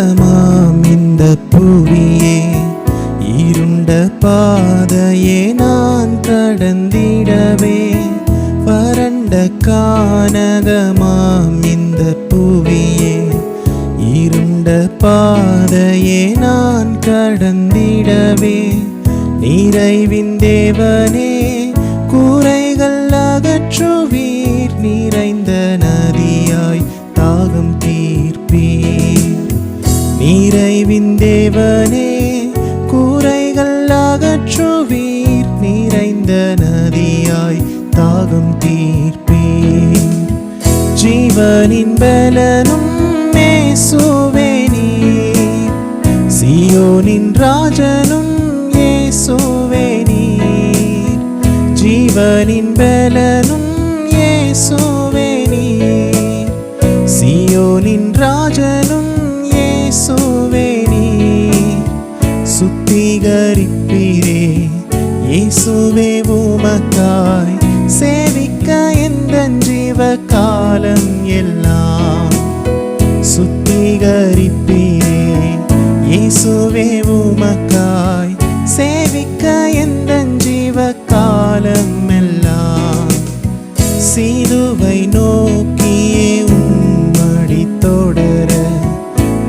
கானகமாம் இந்த புவியே, இருண்ட பாதையே நான் கடந்திடவே. வறண்ட கானகமாம் இந்த புவியே, இருண்ட பாதையே நான் கடந்திடவே. நிறைவின் தேவனே, குறைகள் அகற்றுவீர். நிறைந்த நதியாய் தாகம் தீர்ப்பீர். நிறைவின் தேவனே, குறைகள் அகற்றுவீர். நிறைந்த நதியாய் தாகம் தீர்ப்பீர். ஜீவனின் பலனும் இயேசுவே நீர், சீயோனின் ராஜனும் இயேசுவே நீர். ஜீவனின் பலனும் இயேசுவே நீர், சீயோனின் ராஜனும் இயேசுவே நீர். சுத்திகரிப்பீரே இயேசுவே உமக்காய், சேவிக்க எந்தன் ஜீவ காலம் எல்லாம். சுத்திகரிப்பீரே இயேசுவே உமக்காய், சேவிக்க எந்தன் ஜீவ காலம் எல்லாம். சிலுவை நோக்கியே உம்மடி தொடர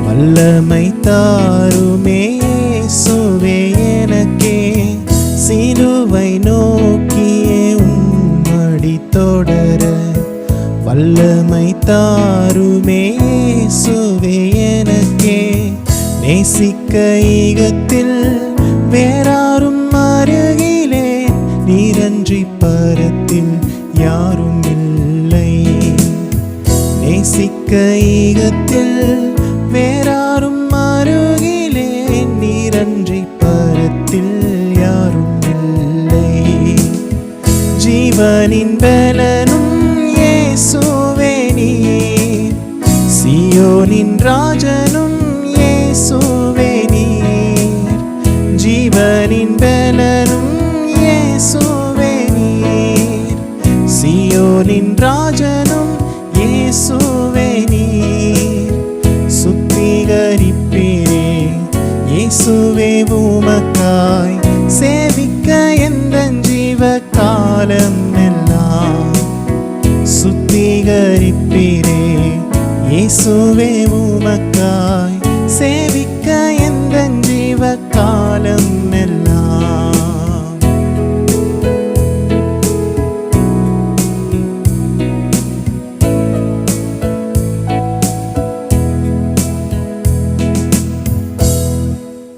வல்லமை தாருமே இயேசுவே எனக்கே. சிலுவை நோக்கியே உம்மடி தொடர வல்லமை தாருமே இயேசுவே எனக்கே. நேசிக்க ஈகத்தில் வேறாரும் அருகிலே, நீரன்றி பரத்தில் யாரும் இல்லை. நேசிக்க ஈகத்தில் வேறாரும் அருகிலே, நீரன்றி பரத்தில் யாரும் இல்லை. ஜீவனின் பலனும் இயேசுவே நீர், சீயோனின் ராஜனும் இயேசுவே நீர். ஜீவனின் பலனும் இயேசுவே நீர், சீயோனின் ராஜனும் இயேசுவே நீர். சுத்திகரிப்பீரே இயேசுவே உமக்காய், சேவிக்க எந்தன் ஜீவ காலம் எல்லாம். சுத்திகரிப்பீரே இயேசுவே உமக்காய்,